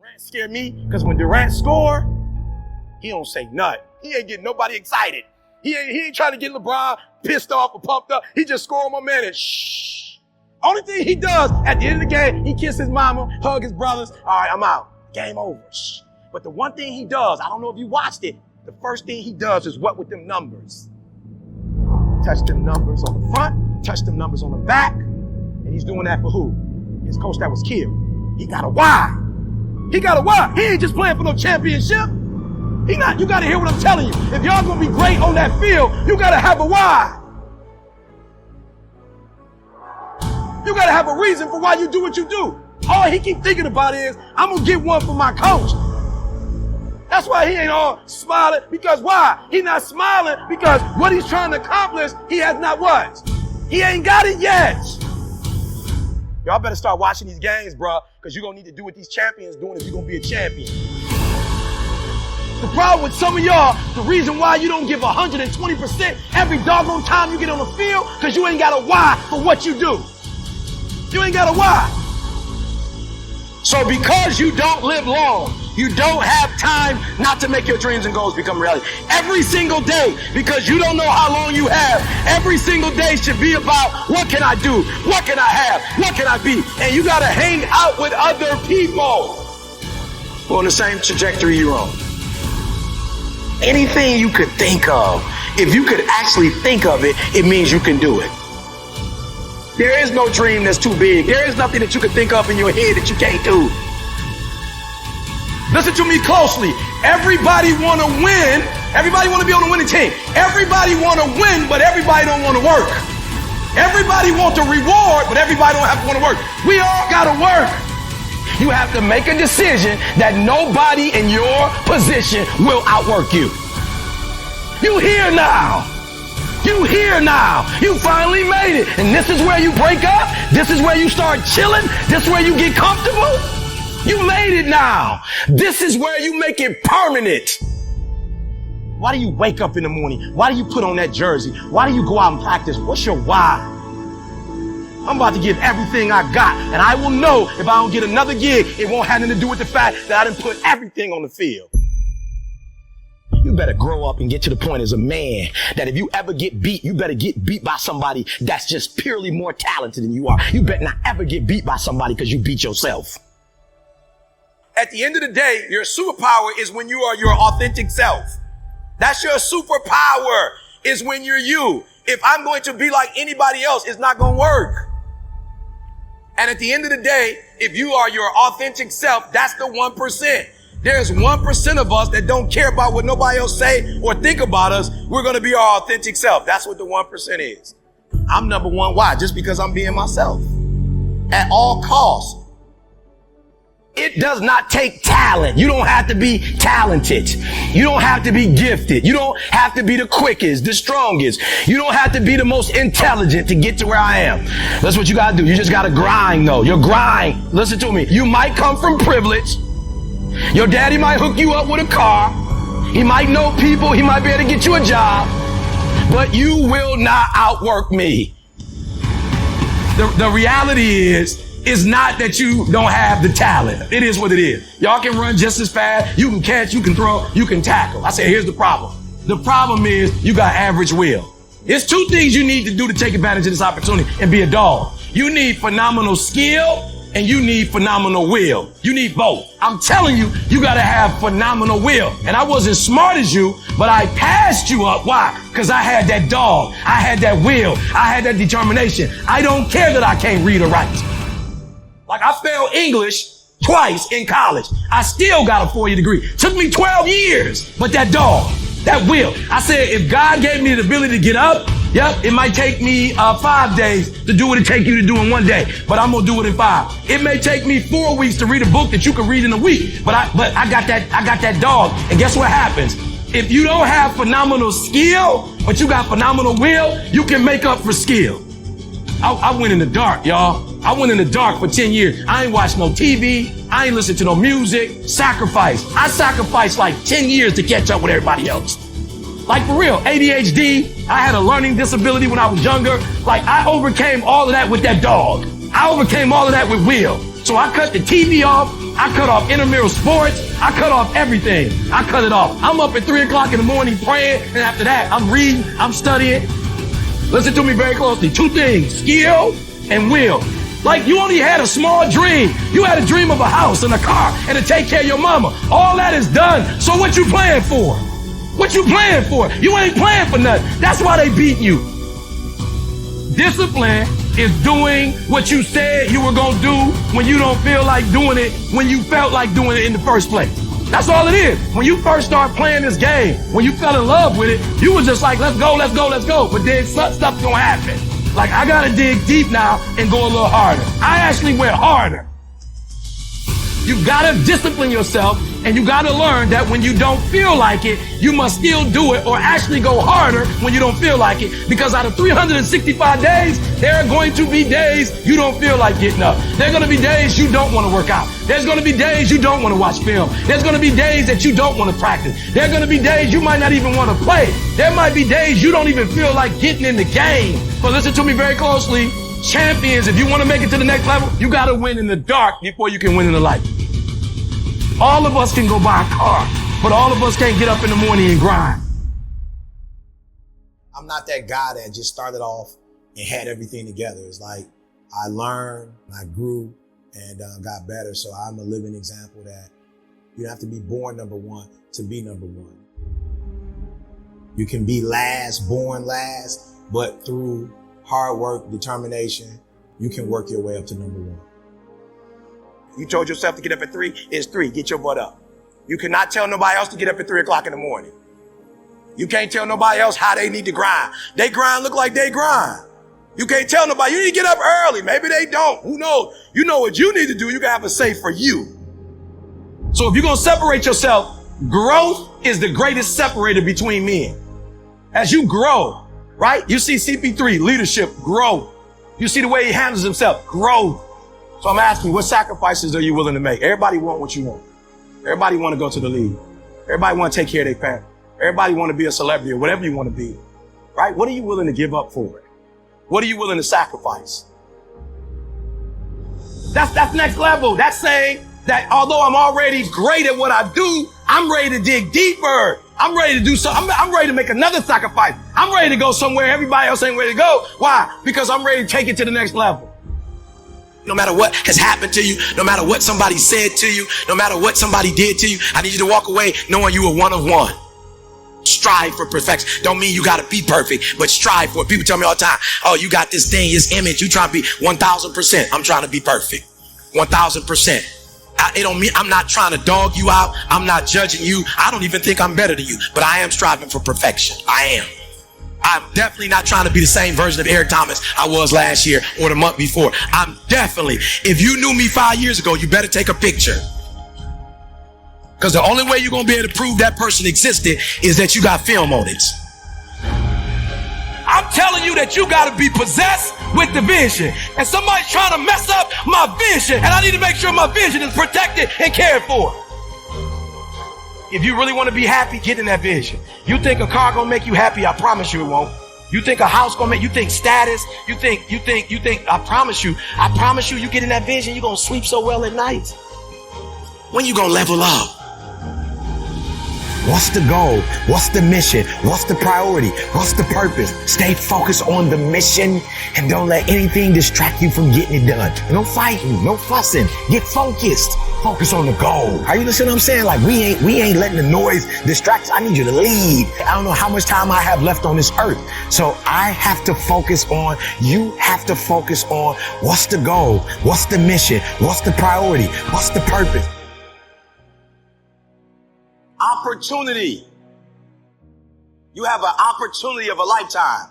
Durant scared me because when Durant score, he don't say nothing. He ain't getting nobody excited. He ain't trying to get LeBron pissed off or pumped up. He just score 1 minute. Shh. Only thing he does at the end of the game, he kiss his mama, hug his brothers. All right, I'm out. Game over. Shh. But the one thing he does, I don't know if you watched it, the first thing he does is what with them numbers? Touch them numbers on the front, touch them numbers on the back. And he's doing that for who? His coach that was killed. He got a why. He got a why. He ain't just playing for no championship. You got to hear what I'm telling you. If y'all going to be great on that field, you got to have a why. You got to have a reason for why you do what you do. All he keep thinking about is, I'm going to get one for my coach. That's why he ain't all smiling. Because why? He not smiling because what he's trying to accomplish, he has not what? He ain't got it yet. Y'all better start watching these games, bro, because you're going to need to do what these champions doing if you're going to be a champion. The problem with some of y'all, the reason why you don't give 120% every doggone time you get on the field, because you ain't got a why for what you do. You ain't got a why. So because you don't live long, you don't have time not to make your dreams and goals become reality. Every single day, because you don't know how long you have, every single day should be about what can I do? What can I have? What can I be? And you got to hang out with other people who are on the same trajectory you're on. Anything you could think of, if you could actually think of it, it means you can do it. There is no dream that's too big. There is nothing that you can think of in your head that you can't do. Listen to me closely. Everybody want to win. Everybody want to be on the winning team. Everybody want to win, but everybody don't want to work. Everybody want the reward, but everybody don't have to want to work. We all got to work. You have to make a decision that nobody in your position will outwork you. You here now. You here now. You finally made it. And this is where you break up. This is where you start chilling. This is where you get comfortable. You made it now. This is where you make it permanent. Why do you wake up in the morning? Why do you put on that jersey? Why do you go out and practice? What's your why? I'm about to give everything I got, and I will know if I don't get another gig, it won't have anything to do with the fact that I didn't put everything on the field. You better grow up and get to the point as a man that if you ever get beat, you better get beat by somebody that's just purely more talented than you are. You better not ever get beat by somebody because you beat yourself. At the end of the day, your superpower is when you are your authentic self. That's your superpower, is when you're you. If I'm going to be like anybody else, it's not going to work. And at the end of the day, if you are your authentic self, that's the 1%. There's 1% of us that don't care about what nobody else say or think about us. We're going to be our authentic self. That's what the 1% is. I'm number one. Why? Just because I'm being myself at all costs. It does not take talent. You don't have to be talented. You don't have to be gifted. You don't have to be the quickest, the strongest. You don't have to be the most intelligent to get to where I am. That's what you got to do. You just got to grind, though. Your grind. Listen to me. You might come from privilege. Your daddy might hook you up with a car. He might know people. He might be able to get you a job. But you will not outwork me. The reality is not that you don't have the talent. It is what it is. Y'all can run just as fast. You can catch, you can throw, you can tackle. I say, here's the problem. The problem is you got average will. There's two things you need to do to take advantage of this opportunity and be a dog. You need phenomenal skill and you need phenomenal will. You need both. I'm telling you, you got to have phenomenal will. And I wasn't smart as you, but I passed you up. Why? Because I had that dog. I had that will. I had that determination. I don't care that I can't read or write. Like I failed English twice in college. I still got a 4-year degree. Took me 12 years, but that dog, that will. I said, if God gave me the ability to get up, it might take me 5 days to do what it take you to do in 1 day, but I'm gonna do it in 5. It may take me 4 weeks to read a book that you can read in a week, but I got that dog. And guess what happens? If you don't have phenomenal skill, but you got phenomenal will, you can make up for skill. I went in the dark, y'all. I went in the dark for 10 years. I ain't watched no TV. I ain't listened to no music. Sacrifice. I sacrificed like 10 years to catch up with everybody else. Like for real, ADHD. I had a learning disability when I was younger. Like I overcame all of that with that dog. I overcame all of that with will. So I cut the TV off. I cut off intramural sports. I cut off everything. I cut it off. I'm up at 3 o'clock in the morning praying, and after that, I'm reading, I'm studying. Listen to me very closely. Two things, skill and will. Like you only had a small dream. You had a dream of a house and a car and to take care of your mama. All that is done. So what you playing for? What you playing for? You ain't playing for nothing. That's why they beat you. Discipline is doing what you said you were going to do when you don't feel like doing it when you felt like doing it in the first place. That's all it is. When you first start playing this game, when you fell in love with it, you was just like, let's go, let's go, let's go. But then stuff's gonna happen. Like, I gotta dig deep now and go a little harder. I actually went harder. You gotta discipline yourself, and you gotta learn that when you don't feel like it, you must still do it or actually go harder when you don't feel like it. Because out of 365 days, there are going to be days you don't feel like getting up. There are gonna be days you don't wanna work out. There's gonna be days you don't wanna watch film. There's gonna be days that you don't wanna practice. There are gonna be days you might not even wanna play. There might be days you don't even feel like getting in the game. But listen to me very closely. Champions, if you wanna make it to the next level, you gotta win in the dark before you can win in the light. All of us can go buy a car, but all of us can't get up in the morning and grind. I'm not that guy that just started off and had everything together. It's like I learned, I grew, and got better. So I'm a living example that you don't have to be born number one to be number one. You can be last, born last, but through hard work, determination, you can work your way up to number one. You told yourself to get up at 3, it's 3, get your butt up. You cannot tell nobody else to get up at 3 o'clock in the morning. You can't tell nobody else how they need to grind. They grind look like they grind. You can't tell nobody, you need to get up early. Maybe they don't, who knows? You know what you need to do, you gotta have a say for you. So if you're gonna separate yourself, growth is the greatest separator between men. As you grow, right? You see CP3, leadership, growth. You see the way he handles himself, growth. So I'm asking, what sacrifices are you willing to make? Everybody want what you want. Everybody want to go to the league. Everybody want to take care of their family. Everybody want to be a celebrity or whatever you want to be, right? What are you willing to give up for it? What are you willing to sacrifice? That's next level. That's saying that although I'm already great at what I do, I'm ready to dig deeper. I'm ready to do something. I'm ready to make another sacrifice. I'm ready to go somewhere everybody else ain't ready to go. Why? Because I'm ready to take it to the next level. No matter what has happened to you, no matter what somebody said to you, no matter what somebody did to you, I need you to walk away knowing you are one of one. Strive for perfection. Don't mean you got to be perfect, but strive for it. People tell me all the time, oh, you got this thing, this image. You trying to be 1,000%. I'm trying to be perfect. 1,000%. It don't mean I'm not trying to dog you out. I'm not judging you. I don't even think I'm better than you, but I am striving for perfection. I am. I'm definitely not trying to be the same version of Eric Thomas I was last year or the month before. I'm definitely, if you knew me 5 years ago, you better take a picture. Because the only way you're going to be able to prove that person existed is that you got film on it. I'm telling you that you got to be possessed with the vision. And somebody's trying to mess up my vision. And I need to make sure my vision is protected and cared for. If you really want to be happy, get in that vision. You think a car gonna make you happy, I promise you it won't. You think a house gonna make you think status, you think, I promise you, you get in that vision, you're gonna sleep so well at night. When you gonna level up? What's the goal? What's the mission? What's the priority? What's the purpose? Stay focused on the mission and don't let anything distract you from getting it done. No fighting, no fussing. Get focused. Focus on the goal. Are you listening to what I'm saying? Like we ain't letting the noise distract us. I need you to lead. I don't know how much time I have left on this earth. So I have to focus on, you have to focus on what's the goal? What's the mission? What's the priority? What's the purpose? Opportunity. You have an opportunity of a lifetime.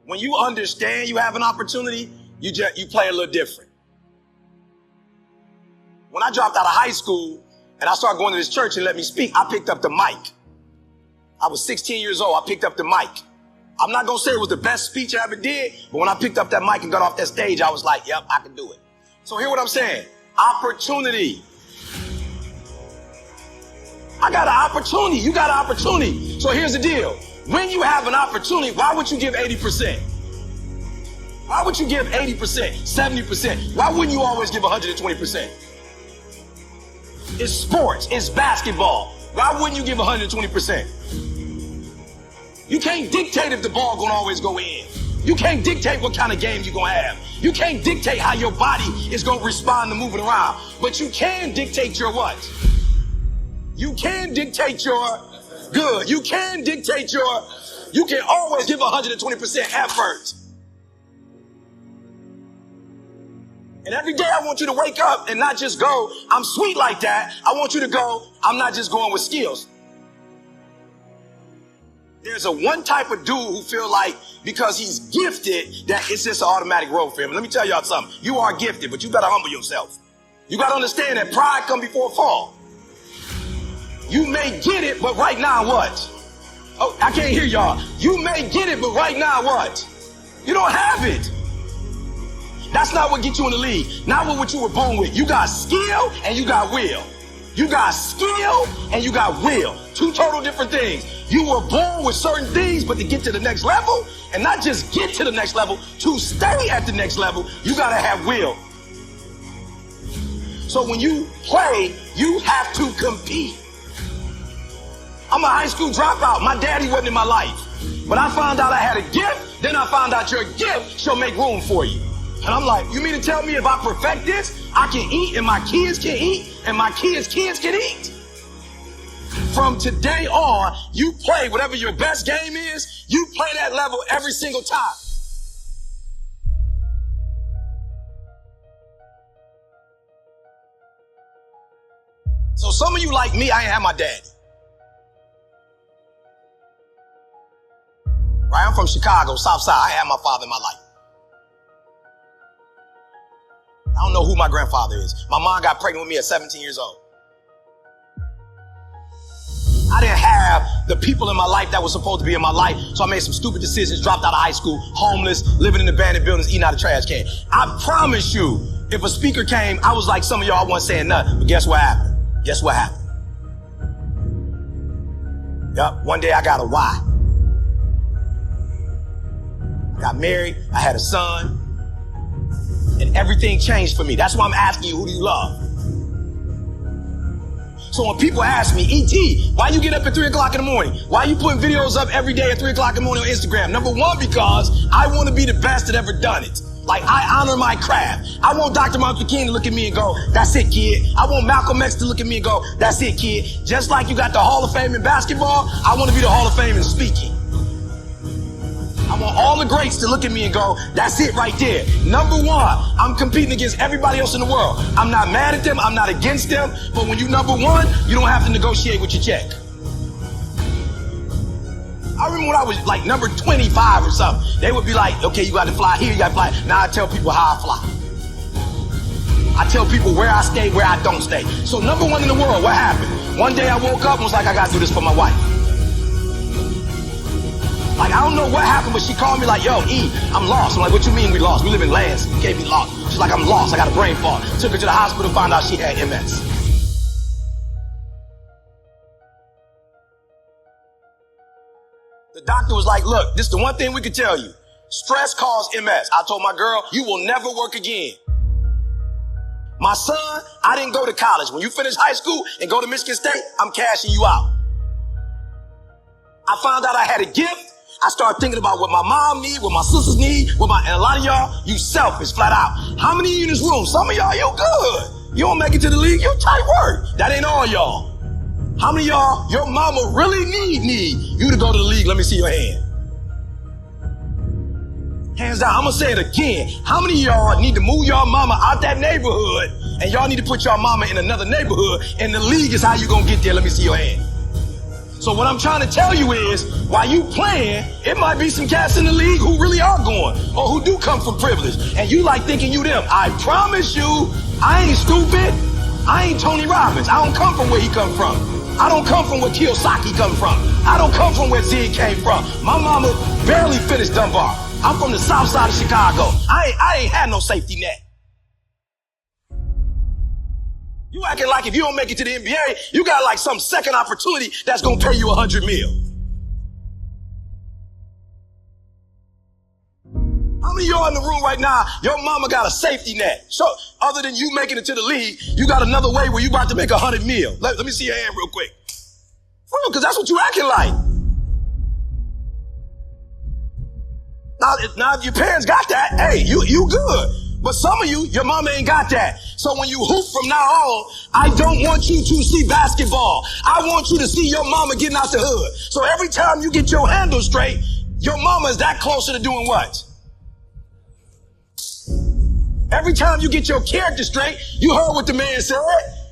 When you understand you have an opportunity, you play a little different. When I dropped out of high school and I started going to this church and let me speak, I picked up the mic. I was 16 years old. I picked up the mic. I'm not going to say it was the best speech I ever did, but when I picked up that mic and got off that stage, I was like, yep, I can do it. So hear what I'm saying. Opportunity. I got an opportunity. You got an opportunity. So here's the deal. When you have an opportunity, why would you give 80%? Why would you give 80%, 70%? Why wouldn't you always give 120%? It's sports, it's basketball. Why wouldn't you give 120%? You can't dictate if the ball gonna always go in. You can't dictate what kind of game you're gonna have. You can't dictate how your body is gonna respond to moving around. But you can dictate your what? You can dictate your good. You can dictate your, you can always give 120% effort. And every day I want you to wake up and not just go, I'm sweet like that. I want you to go, I'm not just going with skills. There's a one type of dude who feel like because he's gifted that it's just an automatic road for him. Let me tell y'all something. You are gifted, but you gotta humble yourself. You gotta understand that pride comes before a fall. You may get it, but right now what? Oh, I can't hear y'all. You may get it, but right now what? You don't have it. That's not what gets you in the league. Not what you were born with. You got skill and you got will. You got skill and you got will. Two total different things. You were born with certain things, but to get to the next level, and not just get to the next level, to stay at the next level, you gotta have will. So when you play, you have to compete. I'm a high school dropout. My daddy wasn't in my life. But I found out I had a gift, then I found out your gift shall make room for you. And I'm like, you mean to tell me if I perfect this, I can eat and my kids can eat and my kids' kids can eat? From today on, you play whatever your best game is, you play that level every single time. So some of you like me, I ain't have my daddy. Right, I'm from Chicago, South Side. I ain't had my father in my life. I don't know who my grandfather is. My mom got pregnant with me at 17 years old. I didn't have the people in my life that were supposed to be in my life, so I made some stupid decisions, dropped out of high school, homeless, living in abandoned buildings, eating out of trash can. I promise you, if a speaker came, I was like some of y'all, I wasn't saying nothing, but guess what happened? Guess what happened? Yup, one day I got a why. I got married, I had a son, and everything changed for me. That's why I'm asking you, who do you love? So when people ask me, E.T., why you get up at 3 o'clock in the morning? Why you putting videos up every day at 3 o'clock in the morning on Instagram? Number one, because I want to be the best that ever done it. Like, I honor my craft. I want Dr. Martin Luther King to look at me and go, that's it, kid. I want Malcolm X to look at me and go, that's it, kid. Just like you got the Hall of Fame in basketball, I want to be the Hall of Fame in speaking. I want all the greats to look at me and go, that's it right there. Number one, I'm competing against everybody else in the world. I'm not mad at them. I'm not against them. But when you number one, you don't have to negotiate with your check. I remember when I was like number 25 or something, they would be like, okay, you got to fly here, you got to fly. Now I tell people how I fly. I tell people where I stay, where I don't stay. So number one in the world, what happened? One day I woke up and was like, I got to do this for my wife. Like, I don't know what happened, but she called me like, yo, E, I'm lost. I'm like, what you mean we lost? We live in Lance. You can't be lost. She's like, I'm lost. I got a brain fog. Took her to the hospital, found out she had MS. The doctor was like, look, this is the one thing we can tell you. Stress caused MS. I told my girl, you will never work again. My son, I didn't go to college. When you finish high school and go to Michigan State, I'm cashing you out. I found out I had a gift. I started thinking about what my mom need, what my sisters need, and a lot of y'all, you selfish, flat out. How many of you in this room? Some of y'all, you good. You don't make it to the league, you tight work. That ain't all y'all. How many of y'all, your mama really need you to go to the league? Let me see your hand. Hands down, I'm gonna say it again. How many of y'all need to move your mama out that neighborhood and y'all need to put your mama in another neighborhood and the league is how you gonna get there? Let me see your hand. So what I'm trying to tell you is, while you playing, it might be some cats in the league who really are going, or who do come from privilege, and you like thinking you them. I promise you, I ain't stupid. I ain't Tony Robbins. I don't come from where he come from. I don't come from where Kiyosaki come from. I don't come from where Zig came from. My mama barely finished Dunbar. I'm from the south side of Chicago. I ain't had no safety net. You acting like if you don't make it to the NBA, you got like some second opportunity that's gonna pay you $100 million. How many of you are in the room right now, your mama got a safety net. So other than you making it to the league, you got another way where you about to make 100 mil. Let me see your hand real quick. For real, because that's what you acting like. Now, if your parents got that, hey, you good. But some of you, your mama ain't got that. So when you hoop from now on, I don't want you to see basketball. I want you to see your mama getting out the hood. So every time you get your handle straight, your mama is that closer to doing what? Every time you get your character straight, you heard what the man said.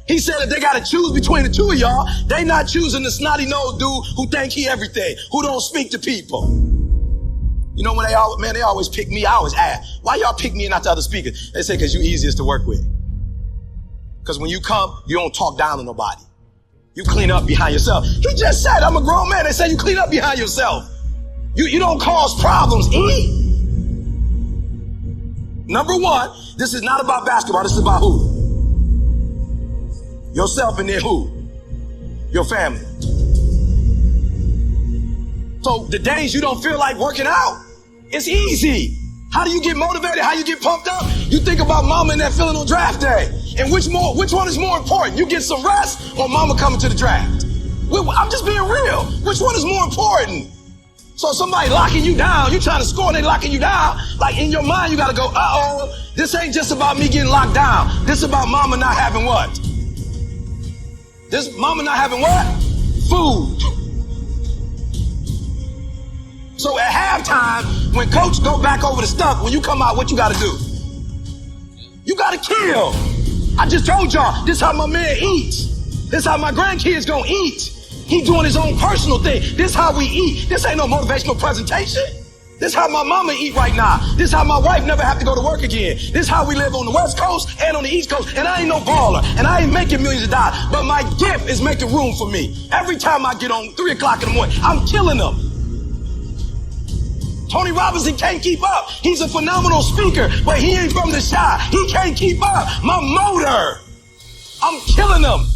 He said that they got to choose between the two of y'all. They not choosing the snotty-nosed dude who think he everything, who don't speak to people. You know, when they always pick me, I always ask, why y'all pick me and not the other speakers? They say, because you easiest to work with. Because when you come, you don't talk down to nobody. You clean up behind yourself. He just said, I'm a grown man. They say you clean up behind yourself. You don't cause problems. Number one, this is not about basketball. This is about who? Yourself, and then who? Your family. So the days you don't feel like working out, it's easy. How do you get motivated? How you get pumped up? You think about mama and that feeling on draft day. And which one is more important? You get some rest or mama coming to the draft? I'm just being real. Which one is more important? So somebody locking you down, you trying to score and they locking you down. Like in your mind, you got to go, uh-oh, this ain't just about me getting locked down. This is about mama not having what? This mama not having what? Food. So at halftime, when coach go back over the stuff, when you come out, what you got to do? You got to kill. I just told y'all, this is how my man eats. This is how my grandkids gonna eat. He doing his own personal thing. This is how we eat. This ain't no motivational presentation. This is how my mama eat right now. This is how my wife never have to go to work again. This is how we live on the West Coast and on the East Coast. And I ain't no baller. And I ain't making millions of dollars. But my gift is making room for me. Every time I get on 3 o'clock in the morning, I'm killing them. Tony Robinson can't keep up. He's a phenomenal speaker, but he ain't from the shy. He can't keep up. My motor, I'm killing them.